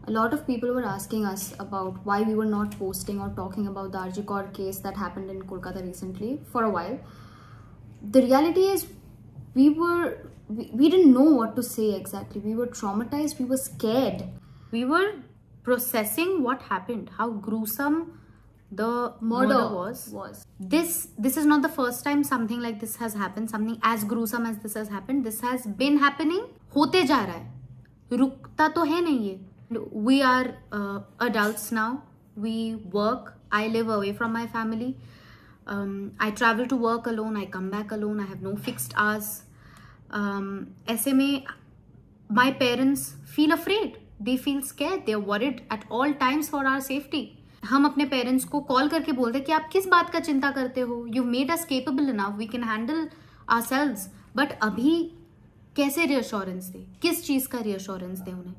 A lot of people were asking us about why we were not posting or talking about the RG Kar case that happened in Kolkata recently for a while. The reality is we didn't know what to say exactly. We were traumatized, we were scared. We were processing what happened, how gruesome the murder was. This is not the first time something like this has happened, something as gruesome as this has happened. This has been happening, होते जा रहा है, रुकता तो है नहीं ये. We are adults now. We work. I live away from my family. I travel to work alone. I come back alone. I have no fixed hours. ऐसे में my parents feel afraid. They feel scared. They are worried at all times for our safety. हम अपने parents को call करके बोलते हैं कि आप किस बात का चिंता करते हो. You made us capable enough. We can handle ourselves. But अभी कैसे reassurance दे? किस चीज का reassurance दे उन्हें?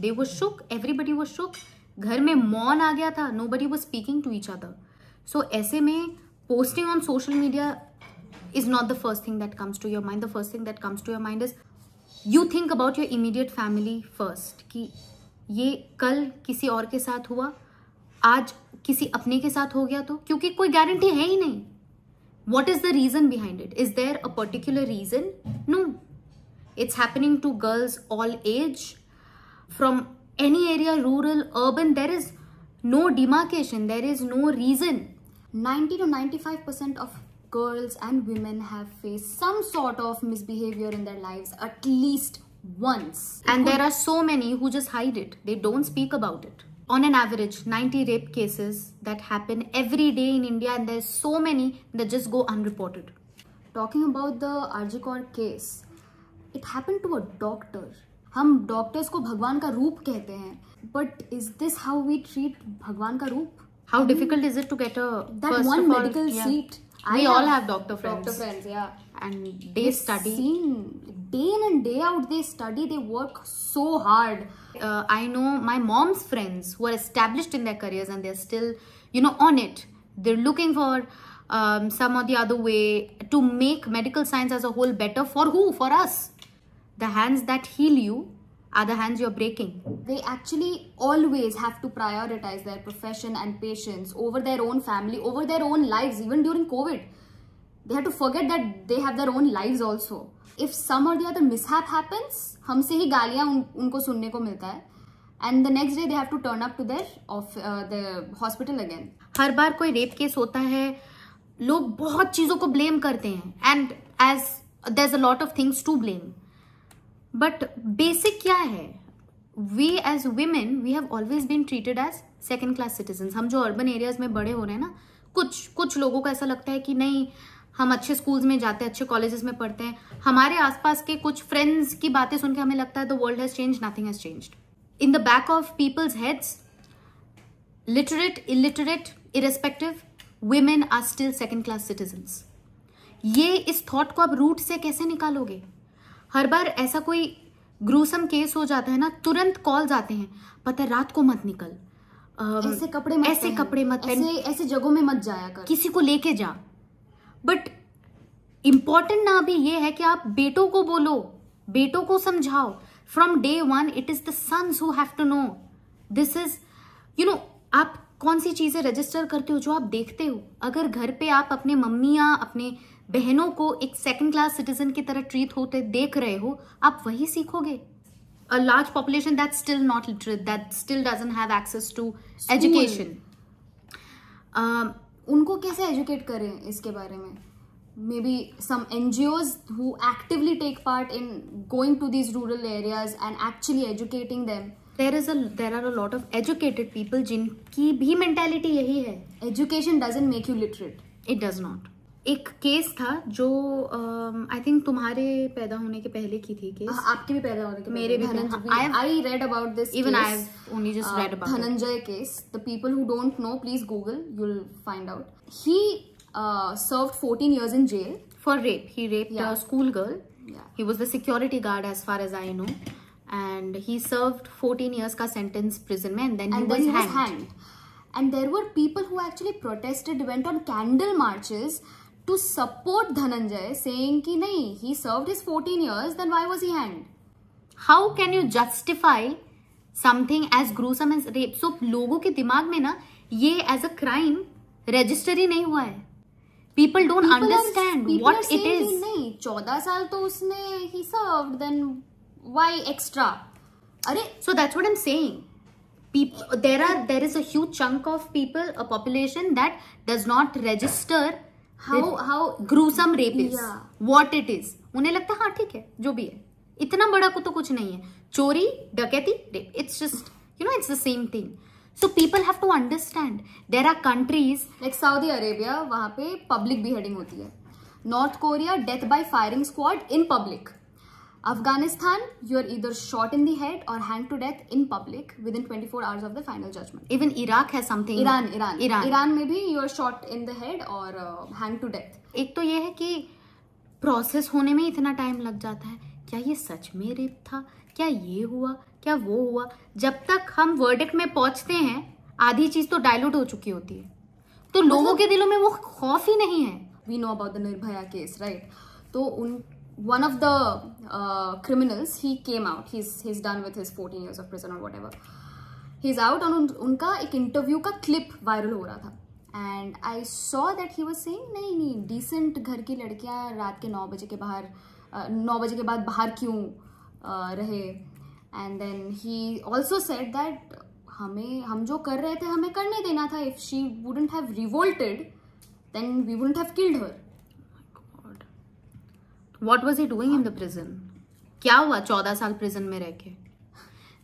They were shook. Everybody was shook. घर में मौन आ गया था. Nobody was speaking to each other. So ऐसे में posting on social media is not the first thing that comes to your mind. The first thing that comes to your mind is you think about your immediate family first. कि ये कल किसी और के साथ हुआ, आज किसी अपने के साथ हो गया तो, क्योंकि कोई गारंटी है ही नहीं. What is the reason behind it? Is there a particular reason? No. It's happening to girls all age. From any area, rural, urban, there is no demarcation. There is no reason. 90 to 95% of girls and women have faced some sort of misbehavior in their lives at least once. And there are so many who just hide it. They don't speak about it. On an average, 90 rape cases that happen every day in India, and there's so many that just go unreported. Talking about the RG Kar case, it happened to a doctor. हम doctors को भगवान का रूप कहते हैं, but is this how we treat भगवान का रूप? How difficult is it to get that one medical seat? We all have doctor friends. Doctor friends, yeah. And they study. Day in and day out, they study, they work so hard. I know my mom's friends who are established in their careers and they're still, on it. They're looking for some or the other way to make medical science as a whole better. For who? For us. The hands that heal you are the hands you're breaking. They actually always have to prioritize their profession and patients over their own family, over their own lives. Even during COVID, they have to forget that they have their own lives also. If some or the other mishap happens, हमसे ही गालियाँ उनको सुनने को मिलता है. And the next day they have to turn up to the hospital again. हर बार कोई rape case होता है, लोग बहुत चीजों को blame करते हैं. And as there's a lot of things to blame. But basic क्या है? We as women, we have always been treated as second class citizens. हम जो urban areas में बड़े हो रहे हैं ना, कुछ लोगों को ऐसा लगता है कि नहीं, हम अच्छे schools में जाते हैं, अच्छे colleges में पढ़ते हैं, हमारे आसपास के कुछ friends की बातें सुन के हमें लगता है the world has changed, nothing has changed. In the back of people's heads, literate, illiterate, irrespective, women are still second class citizens. ये इस thought को आप root से कैसे निकालोगे? हर बार ऐसा कोई ग्रूसम केस हो जाता है ना, तुरंत कॉल्स आते हैं, पता है रात को मत निकल, ऐसे कपड़े मत पहन, ऐसे जगहों में मत जाया कर, किसी को लेके जा. बट इम्पॉर्टेंट ना अभी ये है कि आप बेटों को बोलो, बेटों को समझाओ. From day one it is the sons who have to know. This is आप कौन सी चीजें रजिस्टर करते हो जो आप देखते हो. अगर घर पे आप अपने मम्मियाँ, अपने बहनों को एक सेकंड क्लास सिटीजन की तरह ट्रीट होते देख रहे हो, आप वही सीखोगे. A large population that's still not literate, that still doesn't have access to education. उनको कैसे एजुकेट करें इसके बारे में? Maybe some NGOs who actively take part in going to these rural areas and actually educating them. There are a lot of educated people जिनकी भी mentality यही है. Education doesn't make you literate. It does not. एक case था जो I think तुम्हारे पैदा होने के पहले की थी केस. आपके भी पैदा होने के मेरे भी. I read about this. Even I've only just read about Dhananjay case. The people who don't know, please Google. You'll find out. He served 14 years in jail for rape. He raped a school girl. Yeah. He was the security guard as far as I know, and he served 14 years का sentence prison में, and then he was hanged. And there were people who actually protested, went on candle marches to support Dhananjay, saying कि नहीं, he served his 14 years, then why was he hanged? How can you justify something as gruesome as rape. So लोगों के दिमाग में ना ये as a crime register ही नहीं हुआ है. People don't understand what it is. नहीं 14 साल तो उसने he served, then why extra? अरे so that's what I'm saying. People, there is a huge chunk of people, a population that does not register how gruesome rape is. Yeah. What it is. उन्हें लगता है हाँ ठीक है जो भी है, इतना बड़ा को तो कुछ नहीं है, चोरी डकैती rape, it's just it's the same thing. So people have to understand there are countries like Saudi Arabia, वहाँ पे public beheading होती है. North Korea, death by firing squad in public. Afghanistan, you're either shot in the head or hanged to death in public within 24 hours of the final judgment. Even Iraq has something. Iran में भी you're shot in the head or hanged to death. एक तो ये है कि process होने में इतना टाइम लग जाता है, क्या ये सच में रेप था, क्या ये हुआ, क्या वो हुआ. जब तक हम वर्डिक्ट में पहुंचते हैं आधी चीज तो डाइल्यूट हो चुकी होती है, तो लोगों के दिलों में वो खौफ ही नहीं है. We know about the Nirbhaya case, right? तो one of the criminals, he came out. He's done with his 14 years of prison or whatever. He's out और उनका एक इंटरव्यू का क्लिप वायरल हो रहा था. And I saw that he was saying नहीं decent घर की लड़कियां रात के 9 बजे के बाद बाहर क्यों रहे. And then he also said that हम जो कर रहे थे हमें करने देना था. If she wouldn't have revolted, then we wouldn't have killed her. What was he doing in the prison? क्या हुआ 14 साल prison में रह के?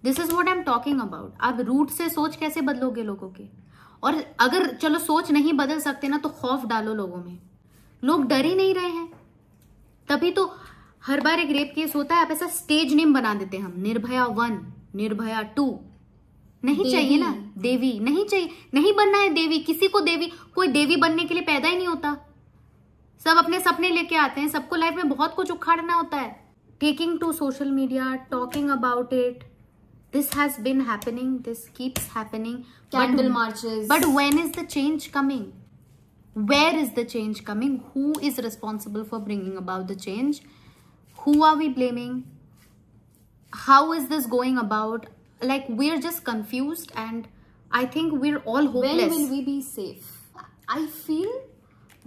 This is what I'm talking about. आप रूट से सोच कैसे बदलोगे लोगों की? और अगर चलो सोच नहीं बदल सकते ना तो खौफ डालो लोगों में. लोग डर ही नहीं रहे हैं. तभी तो हर बार एक रेप केस होता है आप ऐसा स्टेज नेम बना देते हैं हम. निर्भया 1, निर्भया 2. नहीं चाहिए ना देवी, नहीं चाहिए, नहीं बनना है देवी. किसी को देवी, कोई देवी बनने के लिए पैदा ही नहीं होता. सब अपने सपने लेके आते हैं. सबको लाइफ में बहुत कुछ उखाड़ना होता है. Taking to social media, talking about it, this has been happening, this keeps happening. Candle marches. But when is the change coming? Where is the change coming? Who is responsible for bringing about the change? Who are we blaming? How is this going about? Like, we're just confused and I think we're all hopeless. When will we be safe? I feel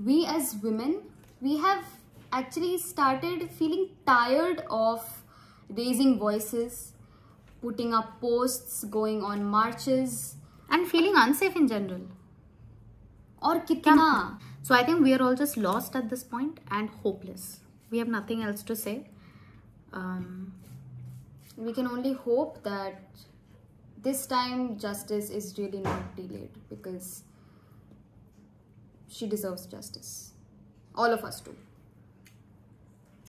we as women, we have actually started feeling tired of raising voices, putting up posts, going on marches. And feeling unsafe in general. और कितना? So I think we are all just lost at this point and hopeless. We have nothing else to say. We can only hope that this time justice is really not delayed because she deserves justice. All of us do.